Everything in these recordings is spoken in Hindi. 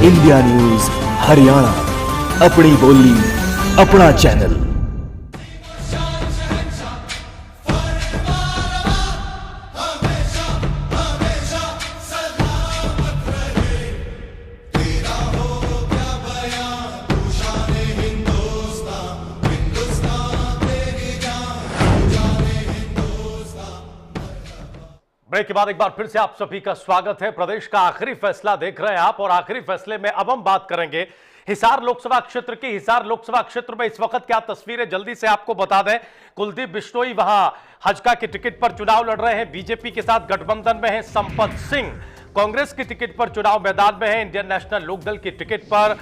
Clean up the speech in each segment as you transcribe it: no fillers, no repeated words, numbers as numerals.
इंडिया न्यूज हरियाणा, अपनी बोली अपना चैनल। ब्रेक के बाद एक बार फिर से आप सभी का स्वागत है। प्रदेश का आखिरी फैसला देख रहे हैं आप, और आखिरी फैसले में अब हम बात करेंगे हिसार लोकसभा क्षेत्र की। हिसार लोकसभा क्षेत्र में इस वक्त क्या तस्वीर है, जल्दी से आपको बता दें। कुलदीप बिश्नोई वहां हजका के टिकट पर चुनाव लड़ रहे हैं, बीजेपी के साथ गठबंधन में है। संपत सिंह कांग्रेस की टिकट पर चुनाव मैदान में है। इंडियन नेशनल लोकदल की टिकट पर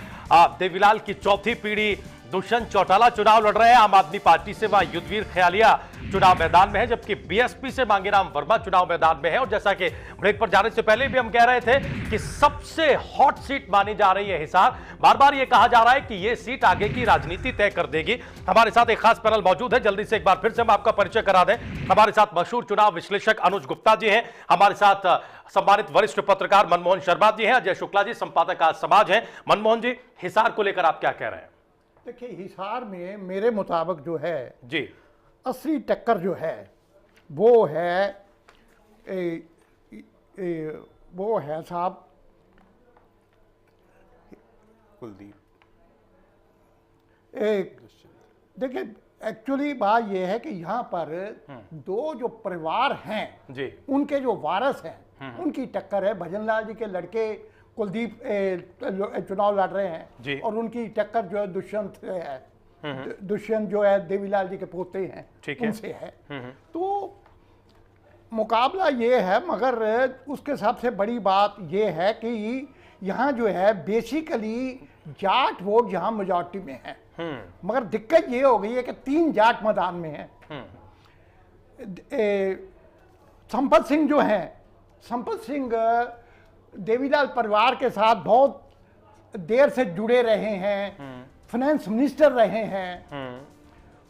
देवीलाल की चौथी पीढ़ी दुष्यंत चौटाला चुनाव लड़ रहे हैं। आम आदमी पार्टी से वहां युद्धवीर खयालिया चुनाव मैदान में है, जबकि बीएसपी से मांगीराम वर्मा चुनाव मैदान में है। और जैसा कि ब्रेक पर जाने से पहले भी हम कह रहे थे कि सबसे हॉट सीट मानी जा रही है हिसार। बार बार यह कहा जा रहा है कि यह सीट आगे की राजनीति तय कर देगी। हमारे साथ एक खास पैनल मौजूद है, जल्दी से एक बार फिर से हम आपका परिचय करा दें। हमारे साथ मशहूर चुनाव विश्लेषक अनुज गुप्ता जी हैं, हमारे साथ सम्मानित वरिष्ठ पत्रकार मनमोहन शर्मा जी हैं, अजय शुक्ला जी संपादक आज समाज हैं। मनमोहन जी, हिसार को लेकर आप क्या कह रहे हैं? देखिए, हिसार में मेरे मुताबिक जो है जी असली टक्कर जो है वो है साहब कुलदीप। देखिए, एक्चुअली बात यह है कि यहाँ पर दो जो परिवार हैं जी, उनके जो वारस हैं उनकी टक्कर है। भजनलाल जी के लड़के कुलदीप चुनाव लड़ रहे हैं और उनकी टक्कर जो है दुष्यंत है। दुष्यंत जो है देवीलाल जी के पोते हैं, उनसे है। तो मुकाबला ये है, मगर उसके सबसे बड़ी बात ये है कि यहाँ जो है बेसिकली जाट वोट यहाँ मेजॉरिटी में है, मगर दिक्कत ये हो गई है कि 3 जाट मैदान में है। संपत सिंह जो हैं, संपत सिंह देवीलाल परिवार के साथ बहुत देर से जुड़े रहे हैं, फाइनेंस मिनिस्टर रहे हैं,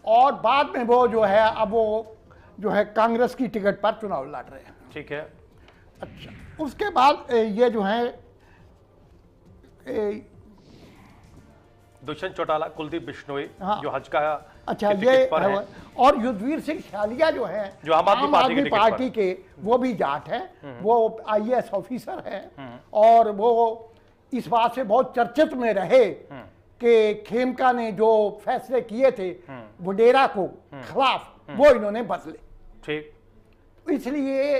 और बाद में वो जो है अब वो जो है कांग्रेस की टिकट पर चुनाव लड़ रहे हैं। ठीक है। अच्छा, उसके बाद ये जो है दुष्यंत चौटाला, कुलदीप बिश्नोई जो हजका अच्छा ये पर है, और युद्धवीर सिंह खयालिया जो है जो आम आदमी पार्टी के, वो भी जाट है, वो आईएएस ऑफिसर है, और वो इस बात से बहुत चर्चित में रहे कि खेमका ने जो फैसले किए थे वडेरा को खिलाफ, वो इन्होंने बदले। ठीक। इसलिए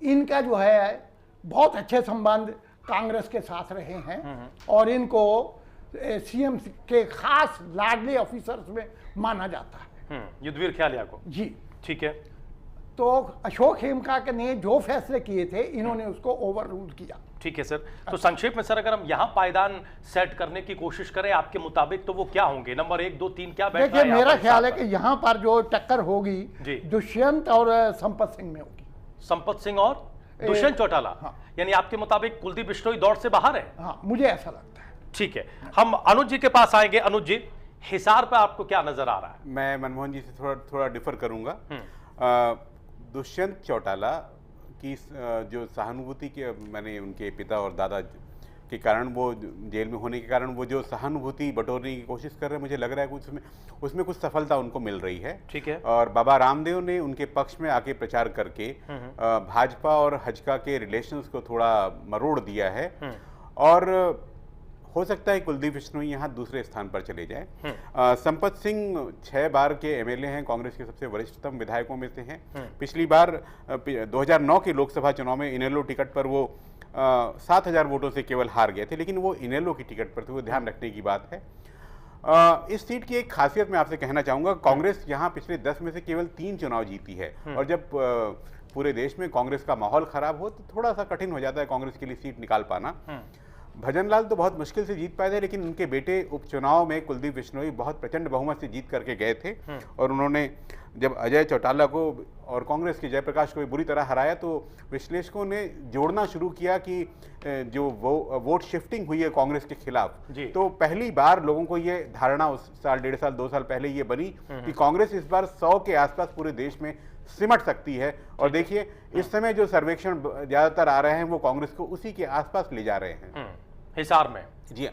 इनका जो है बहुत अच्छे संबंध कांग्रेस के साथ रहे हैं, और इनको सीएम के खास लाडले ऑफिसर्स में माना जाता है, युद्धवीर खयालिया को। जी ठीक है। तो अशोक खेमका ने जो फैसले किए थे, इन्होंने उसको ओवर रूल किया। ठीक है सर। तो संक्षेप में सर, अगर हम यहाँ पायदान सेट करने की कोशिश करें आपके मुताबिक, तो वो क्या होंगे? नंबर 1, 2, 3 क्या बैठ रहा है? देखिए, मेरा ख्याल है कि यहाँ पर जो टक्कर होगी दुष्यंत और संपत सिंह में होगी। संपत सिंह और दुष्यंत चौटाला। हाँ। यानी आपके मुताबिक कुलदीप बिश्नोई दौड़ से बाहर है? हाँ, मुझे ऐसा लगता है। ठीक है, हम अनुज जी के पास आएंगे। अनुज जी, हिसार पर आपको क्या नजर आ रहा है? मैं मनमोहन जी से थोड़ा डिफर करूंगा। दुष्यंत चौटाला की जो सहानुभूति के, मैंने उनके पिता और दादा के कारण, वो जेल में होने के कारण वो जो सहानुभूति बटोरने की कोशिश कर रहे हैं, मुझे लग रहा है कुछ उसमें कुछ सफलता उनको मिल रही है। ठीक है। और बाबा रामदेव ने उनके पक्ष में आके प्रचार करके भाजपा और हजका के रिलेशंस को थोड़ा मरोड़ दिया है, और हो सकता है कुलदीप बिश्नोई यहाँ दूसरे स्थान पर चले जाए। संपत सिंह 6 बार के एमएलए हैं, कांग्रेस के सबसे वरिष्ठतम विधायकों में से हैं। पिछली बार 2009 के लोकसभा चुनाव में इनेलो टिकट पर वो 7,000 वोटों से केवल हार गए थे, लेकिन वो इनेलो की टिकट पर थे, वो ध्यान रखने की बात है। इस सीट की एक खासियत मैं आपसे कहना चाहूँगा, कांग्रेस यहाँ पिछले 10 में से केवल 3 चुनाव जीती है, और जब पूरे देश में कांग्रेस का माहौल खराब हो तो थोड़ा सा कठिन हो जाता है कांग्रेस के लिए सीट निकाल पाना। भजनलाल तो बहुत मुश्किल से जीत पाए थे, लेकिन उनके बेटे उपचुनाव में कुलदीप बिश्नोई बहुत प्रचंड बहुमत से जीत करके गए थे, और उन्होंने जब अजय चौटाला को और कांग्रेस के जयप्रकाश को बुरी तरह हराया, तो विश्लेषकों ने जोड़ना शुरू किया कि जो वोट शिफ्टिंग हुई है कांग्रेस के खिलाफ, तो पहली बार लोगों को ये धारणा उस साल, 1.5 साल 2 साल पहले ये बनी कि कांग्रेस इस बार 100 के आसपास पूरे देश में सिमट सकती है। और देखिए, इस समय जो सर्वेक्षण ज्यादातर आ रहे हैं वो कांग्रेस को उसी के आसपास ले जा रहे हैं। हिसार में जी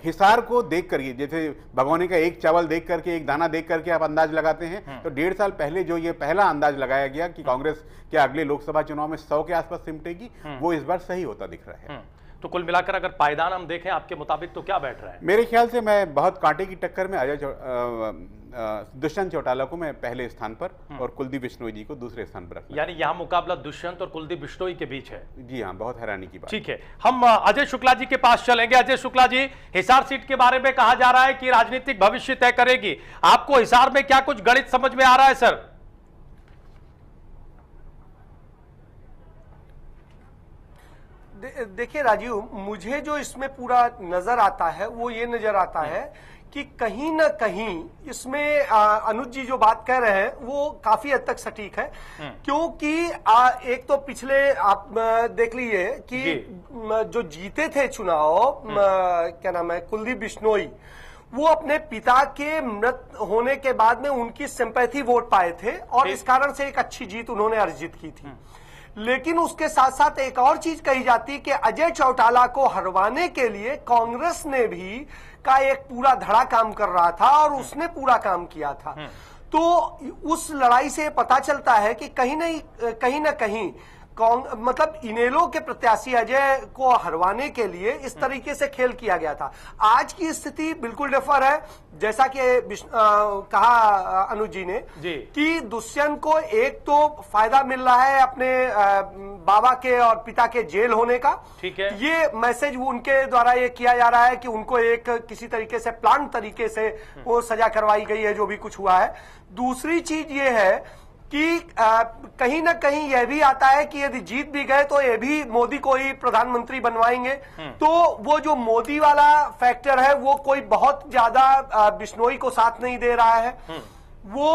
हिसार को देख करके, जैसे भगोने का एक चावल देख करके, एक दाना देख करके आप अंदाज लगाते हैं, तो 1.5 साल पहले जो ये पहला अंदाज लगाया गया कि कांग्रेस के अगले लोकसभा चुनाव में 100 के आसपास सिमटेगी, वो इस बार सही होता दिख रहा है। तो कुल मिलाकर अगर पायदान हम देखें आपके मुताबिक तो क्या बैठ रहा है? मेरे ख्याल से मैं बहुत कांटे की टक्कर में दुष्यंत चौटाला को मैं पहले स्थान पर और कुलदीप बिश्नोई जी को दूसरे स्थान पर रखना। यानी यहां मुकाबला दुष्यंत और कुलदीप बिश्नोई के बीच है। जी हाँ, बहुत हैरानी की बात। ठीक है, हम अजय शुक्ला जी के पास चलेंगे। अजय शुक्ला जी, हिसार सीट के बारे में कहा जा रहा है कि राजनीतिक भविष्य तय करेगी, आपको हिसार में क्या कुछ गणित समझ में आ रहा है सर? देखिए राजीव, मुझे जो इसमें पूरा नजर आता है वो ये नजर आता है कि कहीं ना कहीं इसमें अनुज जी जो बात कह रहे हैं वो काफी हद तक सटीक है, क्योंकि एक तो पिछले आप देख लीजिए कि जो जीते थे चुनाव, क्या नाम है, कुलदीप बिश्नोई, वो अपने पिता के मृत होने के बाद में उनकी सिंपैथी वोट पाए थे और इस कारण से एक अच्छी जीत उन्होंने अर्जित की थी। लेकिन उसके साथ साथ एक और चीज कही जाती कि अजय चौटाला को हरवाने के लिए कांग्रेस ने भी का एक पूरा धड़ा काम कर रहा था और उसने पूरा काम किया था। तो उस लड़ाई से पता चलता है कि कहीं ना कहीं मतलब इनेलो के प्रत्याशी अजय को हरवाने के लिए इस तरीके से खेल किया गया था। आज की स्थिति बिल्कुल डिफर है, जैसा कि कहा अनुज जी ने कि दुष्यंत को एक तो फायदा मिल रहा है अपने बाबा के और पिता के जेल होने का। ठीक है, ये मैसेज उनके द्वारा ये किया जा रहा है कि उनको एक किसी तरीके से प्लान तरीके से वो सजा करवाई गई है जो भी कुछ हुआ है। दूसरी चीज ये है कि कहीं ना कहीं यह भी आता है कि यदि जीत भी गए तो ये भी मोदी को ही प्रधानमंत्री बनवाएंगे, तो वो जो मोदी वाला फैक्टर है वो कोई बहुत ज्यादा बिश्नोई को साथ नहीं दे रहा है। वो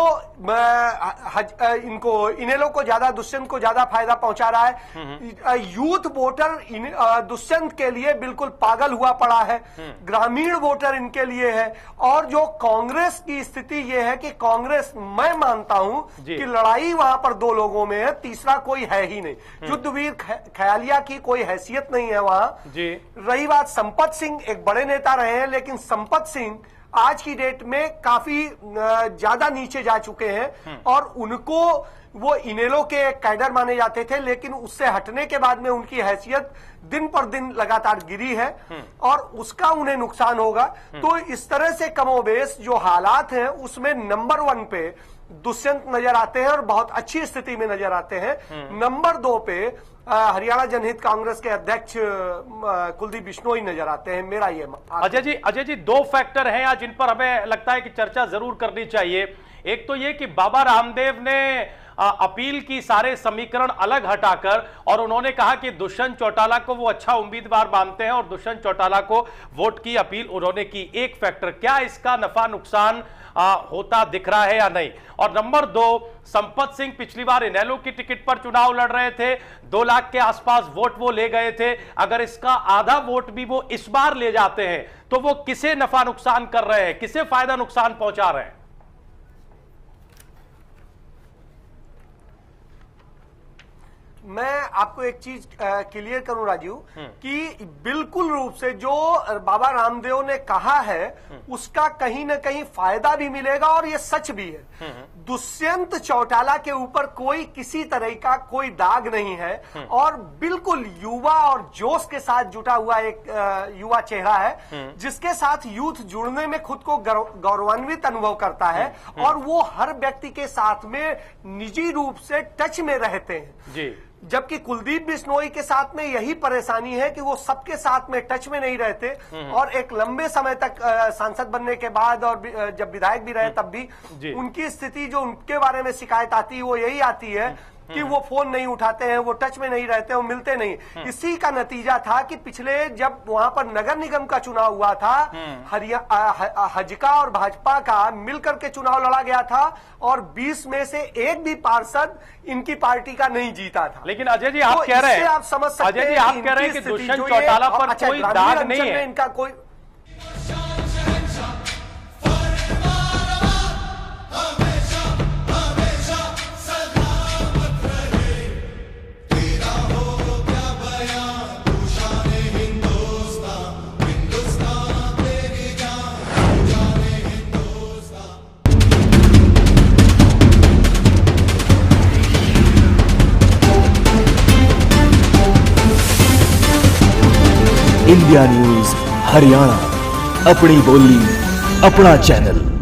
इनको इनेलो को ज्यादा, दुष्यंत को ज्यादा फायदा पहुंचा रहा है। यूथ वोटर दुष्यंत के लिए बिल्कुल पागल हुआ पड़ा है, ग्रामीण वोटर इनके लिए है। और जो कांग्रेस की स्थिति ये है कि कांग्रेस, मैं मानता हूं कि लड़ाई वहां पर दो लोगों में है, तीसरा कोई है ही नहीं। युद्धवीर ख्यालिया की कोई हैसियत नहीं है वहां। रही बात संपत सिंह, एक बड़े नेता रहे हैं, लेकिन संपत सिंह आज की डेट में काफी ज्यादा नीचे जा चुके हैं और उनको वो इनेलो के कैडर माने जाते थे, लेकिन उससे हटने के बाद में उनकी हैसियत दिन पर दिन लगातार गिरी है और उसका उन्हें नुकसान होगा। तो इस तरह से कमोबेश जो हालात हैं उसमें नंबर 1 पे दुष्यंत नजर आते हैं और बहुत अच्छी स्थिति में नजर आते हैं। नंबर 2 पे हरियाणा जनहित कांग्रेस के अध्यक्ष कुलदीप बिश्नोई नजर आते हैं। मेरा ये अजय जी 2 फैक्टर हैं आज जिन पर हमें लगता है कि चर्चा जरूर करनी चाहिए। एक तो ये कि बाबा रामदेव ने अपील की सारे समीकरण अलग हटाकर और उन्होंने कहा कि दुष्यंत चौटाला को वो अच्छा उम्मीदवार मानते हैं और दुष्यंत चौटाला को वोट की अपील उन्होंने की। एक फैक्टर, क्या इसका नफा नुकसान होता दिख रहा है या नहीं? और नंबर 2, संपत सिंह पिछली बार इनेलो की टिकट पर चुनाव लड़ रहे थे, 2 लाख के आसपास वोट वो ले गए थे। अगर इसका आधा वोट भी वो इस बार ले जाते हैं तो वो किसे नफा नुकसान कर रहे हैं, किसे फायदा नुकसान पहुंचा रहे हैं? मैं आपको एक चीज क्लियर करूं राजीव कि बिल्कुल रूप से जो बाबा रामदेव ने कहा है उसका कहीं ना कहीं फायदा भी मिलेगा और ये सच भी है। दुष्यंत चौटाला के ऊपर कोई किसी तरह का कोई दाग नहीं है और बिल्कुल युवा और जोश के साथ जुटा हुआ एक युवा चेहरा है जिसके साथ यूथ जुड़ने में खुद को गौरवान्वित अनुभव करता है और वो हर व्यक्ति के साथ में निजी रूप से टच में रहते हैं जी। जबकि कुलदीप बिश्नोई के साथ में यही परेशानी है कि वो सबके साथ में टच में नहीं रहते और एक लंबे समय तक सांसद बनने के बाद और जब विधायक भी रहे तब भी उनकी स्थिति जो उनके बारे में शिकायत आती है वो यही आती है कि वो फोन नहीं उठाते हैं, वो टच में नहीं रहते, वो मिलते नहीं। इसी का नतीजा था कि पिछले जब वहां पर नगर निगम का चुनाव हुआ था, हजका और भाजपा का मिलकर के चुनाव लड़ा गया था और 20 में से एक भी पार्षद इनकी पार्टी का नहीं जीता था। लेकिन अजय जी आप कह रहे हैं, आप समझ सकते हैं, आप कह रहे हैं कि दुष्यंत चौटाला पर कोई दाग नहीं है, इनका कोई इंडिया न्यूज हरियाणा, अपनी बोली अपना चैनल।